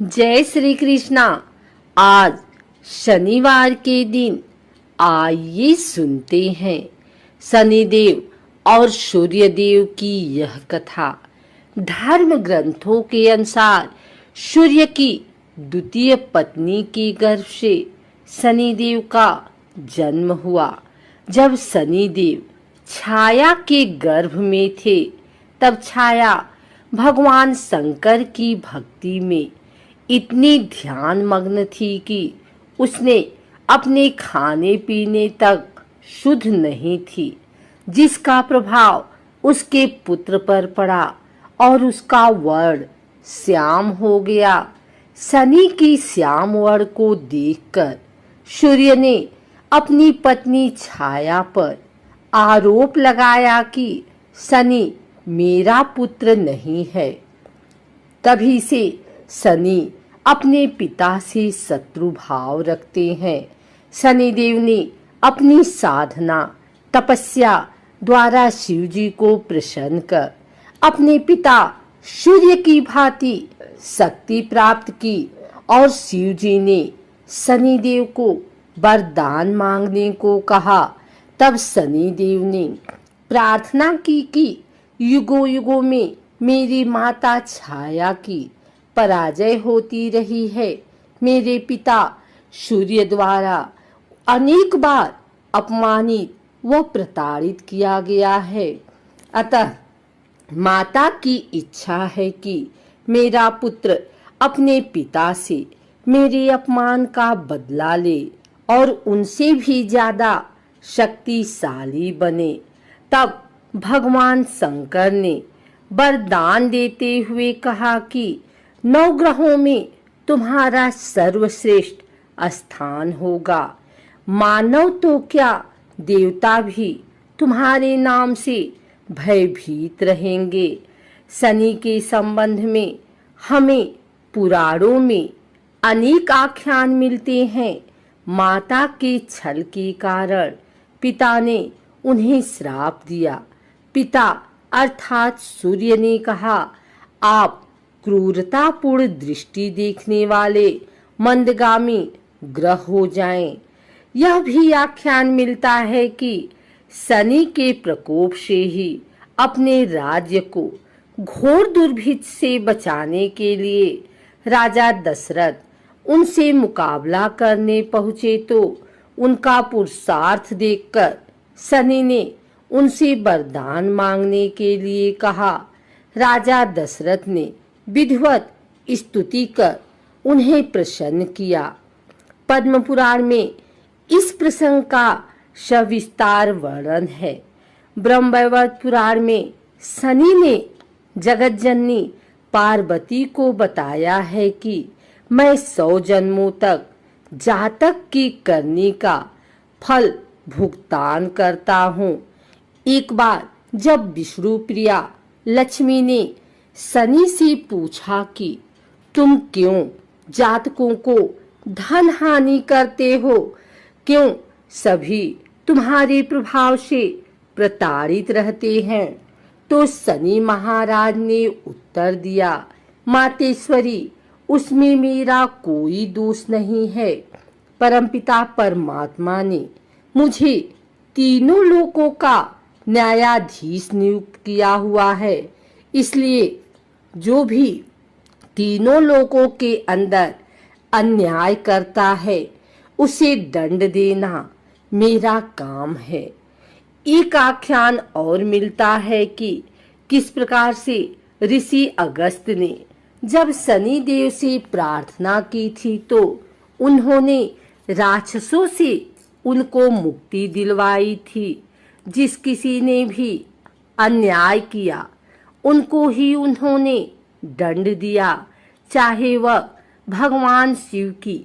जय श्री कृष्णा। आज शनिवार के दिन आइए सुनते हैं शनिदेव और सूर्यदेव की यह कथा। धर्म ग्रंथों के अनुसार सूर्य की द्वितीय पत्नी के गर्भ से शनिदेव का जन्म हुआ। जब शनिदेव छाया के गर्भ में थे तब छाया भगवान शंकर की भक्ति में इतनी ध्यान मग्न थी कि उसने अपने खाने पीने तक शुद्ध नहीं थी, जिसका प्रभाव उसके पुत्र पर पड़ा और उसका वर्ण श्याम हो गया। शनि की श्याम वर्ण को देखकर सूर्य ने अपनी पत्नी छाया पर आरोप लगाया कि शनि मेरा पुत्र नहीं है। तभी से शनि अपने पिता से शत्रु भाव रखते हैं। शनिदेव ने अपनी साधना तपस्या द्वारा शिव जी को प्रसन्न कर अपने पिता सूर्य की भांति शक्ति प्राप्त की और शिव जी ने शनिदेव को वरदान मांगने को कहा। तब शनिदेव ने प्रार्थना की कि युगों युगों में मेरी माता छाया की पराजय होती रही है। मेरे पिता सूर्य द्वारा अनेक बार अपमानित व प्रताड़ित किया गया है। अतः माता की इच्छा है कि मेरा पुत्र अपने पिता से मेरे अपमान का बदला ले और उनसे भी ज्यादा शक्तिशाली बने। तब भगवान शंकर ने वरदान देते हुए कहा कि 9 ग्रहों में तुम्हारा सर्वश्रेष्ठ स्थान होगा। मानव तो क्या, देवता भी तुम्हारे नाम से भयभीत रहेंगे। शनि के संबंध में हमें पुराणों में अनेक आख्यान मिलते हैं। माता के छल के कारण पिता ने उन्हें श्राप दिया। पिता अर्थात सूर्य ने कहा, आप क्रूरतापूर्ण दृष्टि देखने वाले मंदगामी ग्रह हो जाएं। यह भी आख्यान मिलता है कि शनि के प्रकोप से ही अपने राज्य को घोर दुर्भिक्ष से बचाने के लिए राजा दशरथ उनसे मुकाबला करने पहुंचे तो उनका पुरुषार्थ देखकर शनि ने उनसे वरदान मांगने के लिए कहा। राजा दशरथ ने विधिवत स्तुति कर उन्हें प्रसन्न किया। पद्म पुराण में इस प्रसंग का सविस्तार वर्णन है। ब्रह्मवैवर्त पुराण में शनि ने जगत जननी पार्वती को बताया है कि मैं 100 जन्मों तक जातक की करनी का फल भुगतान करता हूँ। एक बार जब विष्णु प्रिया लक्ष्मी ने शनि से पूछा कि तुम क्यों जातकों को धन हानि करते हो, क्यों सभी तुम्हारे प्रभाव से प्रताड़ित रहते हैं, तो शनि महाराज ने उत्तर दिया, मातेश्वरी, उसमें मेरा कोई दोष नहीं है। परमपिता परमात्मा ने मुझे तीनों लोकों का न्यायाधीश नियुक्त किया हुआ है, इसलिए जो भी तीनों लोकों के अंदर अन्याय करता है उसे दंड देना मेरा काम है। एक आख्यान और मिलता है कि किस प्रकार से ऋषि अगस्त ने जब शनि देव से प्रार्थना की थी तो उन्होंने राक्षसों से उनको मुक्ति दिलवाई थी। जिस किसी ने भी अन्याय किया उनको ही उन्होंने दंड दिया, चाहे वह भगवान शिव की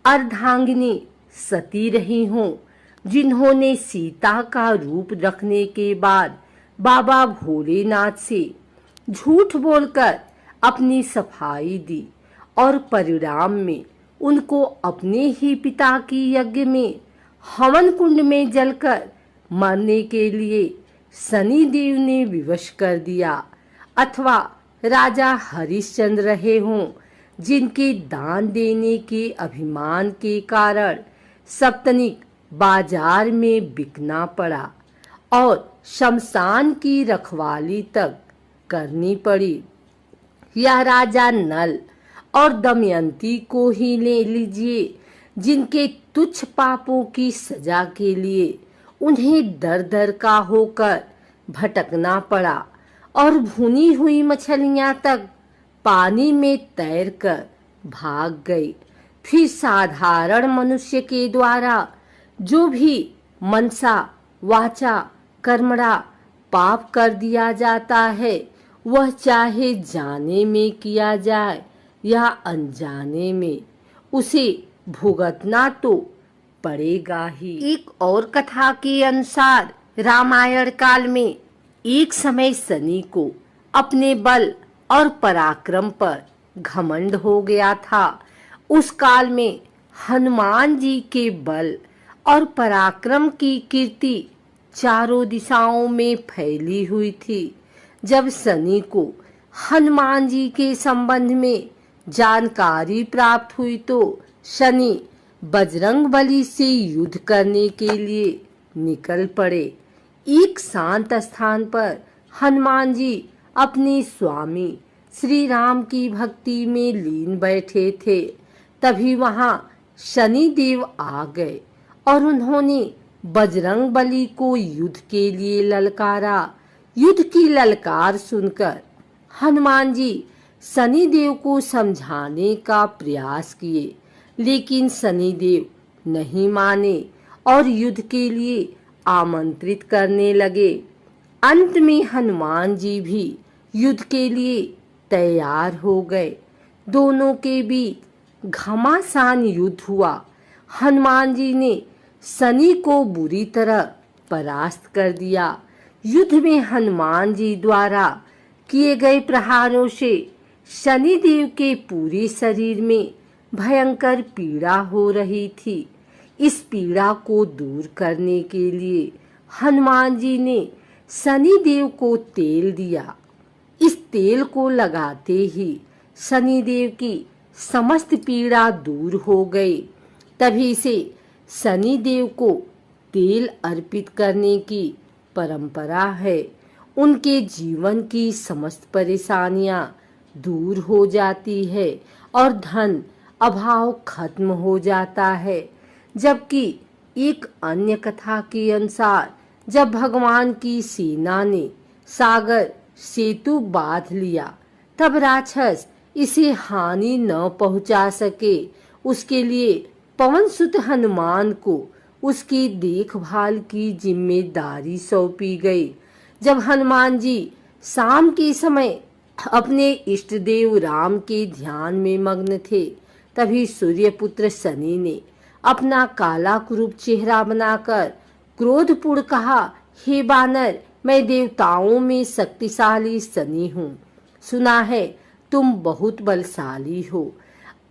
अर्धांगिनी सती रही हों, जिन्होंने सीता का रूप रखने के बाद बाबा भोलेनाथ से झूठ बोलकर अपनी सफाई दी और परिणाम में उनको अपने ही पिता की यज्ञ में हवन कुंड में जलकर मरने के लिए शनि देव ने विवश कर दिया। अथवा राजा हरिश्चंद्र रहे हों, जिनके दान देने के अभिमान के कारण सप्तनिक बाजार में बिकना पड़ा और शमशान की रखवाली तक करनी पड़ी। यह राजा नल और दमयंती को ही ले लीजिए, जिनके तुच्छ पापों की सजा के लिए उन्हें दर दर का होकर भटकना पड़ा और भुनी हुई मछलियां तक पानी में तैरकर भाग गई। फिर साधारण मनुष्य के द्वारा जो भी मनसा वाचा कर्मणा पाप कर दिया जाता है, वह चाहे जाने में किया जाए या अनजाने में, उसे भुगतना तो पड़ेगा ही। एक और कथा के अनुसार रामायण काल में एक समय शनि को अपने बल और पराक्रम पर घमंड हो गया था। उस काल में हनुमान जी के बल और पराक्रम की कीर्ति चारों दिशाओं में फैली हुई थी। जब शनि को हनुमान जी के संबंध में जानकारी प्राप्त हुई तो शनि बजरंगबली से युद्ध करने के लिए निकल पड़े। एक शांत स्थान पर हनुमान जी अपने स्वामी श्री राम की भक्ति में लीन बैठे थे। तभी वहां शनि देव आ गए और उन्होंने बजरंगबली को युद्ध के लिए ललकारा। युद्ध की ललकार सुनकर हनुमान जी शनि देव को समझाने का प्रयास किए, लेकिन शनि देव नहीं माने और युद्ध के लिए आमंत्रित करने लगे। अंत में हनुमान जी भी युद्ध के लिए तैयार हो गए। दोनों के बीच घमासान युद्ध हुआ। हनुमान जी ने शनि को बुरी तरह परास्त कर दिया। युद्ध में हनुमान जी द्वारा किए गए प्रहारों से शनि देव के पूरे शरीर में भयंकर पीड़ा हो रही थी। इस पीड़ा को दूर करने के लिए हनुमान जी ने शनि देव को तेल दिया। इस तेल को लगाते ही शनि देव की समस्त पीड़ा दूर हो गई। तभी से शनि देव को तेल अर्पित करने की परंपरा है। उनके जीवन की समस्त परेशानियां दूर हो जाती है और धन अभाव खत्म हो जाता है। जबकि एक अन्य कथा के अनुसार जब भगवान की सेना ने सागर सेतु बांध लिया, तब राक्षस इसे हानि न पहुंचा सके, उसके लिए पवन सुत हनुमान को उसकी देखभाल की जिम्मेदारी सौंपी गई। जब हनुमान जी शाम के समय अपने इष्ट देव राम के ध्यान में मग्न थे, तभी सूर्यपुत्र शनि ने अपना काला कुरूप चेहरा बनाकर क्रोधपूर्ण कहा, हे बानर, मैं देवताओं में शक्तिशाली शनि हूँ। सुना है तुम बहुत बलशाली हो।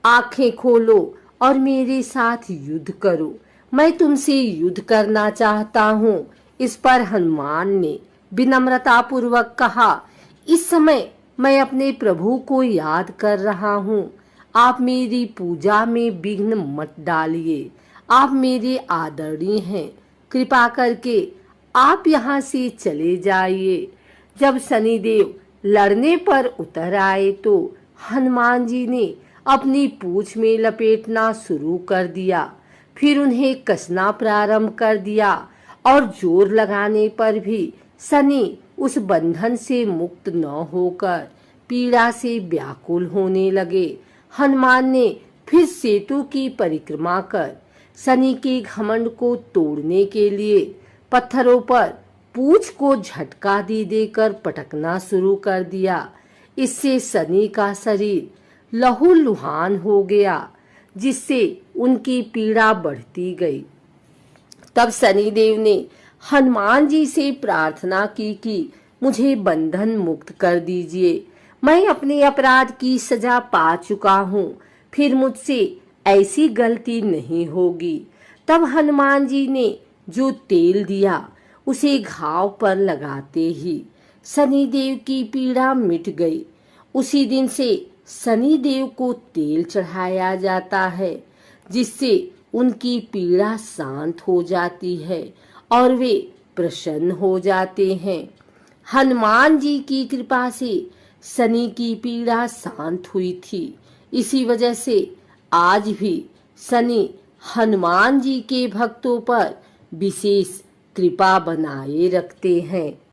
आंखें खोलो और मेरे साथ युद्ध करो। मैं तुमसे युद्ध करना चाहता हूँ। इस पर हनुमान ने विनम्रता पूर्वक कहा, इस समय मैं अपने प्रभु को याद कर रहा हूँ। आप मेरी पूजा में विघ्न मत डालिए। आप मेरे आदरणीय हैं। कृपा करके आप यहाँ से चले जाइए। जब शनिदेव लड़ने पर उतर आए तो हनुमान जी ने अपनी पूंछ में लपेटना शुरू कर दिया। फिर उन्हें कसना प्रारंभ कर दिया और जोर लगाने पर भी शनि उस बंधन से मुक्त न होकर पीड़ा से व्याकुल होने लगे। हनुमान ने फिर सेतु की परिक्रमा कर शनि के घमंड को तोड़ने के लिए पत्थरों पर पूंछ को झटका दे देकर पटकना शुरू कर दिया। इससे शनि का शरीर लहूलुहान हो गया, जिससे उनकी पीड़ा बढ़ती गई। तब शनिदेव ने हनुमान जी से प्रार्थना की कि मुझे बंधन मुक्त कर दीजिए। मैं अपने अपराध की सजा पा चुका हूँ, फिर मुझसे ऐसी गलती नहीं होगी। तब हनुमान जी ने जो तेल दिया उसे घाव पर लगाते ही शनिदेव की पीड़ा मिट गई। उसी दिन से शनि देव को तेल चढ़ाया जाता है, जिससे उनकी पीड़ा शांत हो जाती है और वे प्रसन्न हो जाते हैं। हनुमान जी की कृपा से शनि की पीड़ा शांत हुई थी। इसी वजह से आज भी शनि हनुमान जी के भक्तों पर विशेष कृपा बनाए रखते हैं।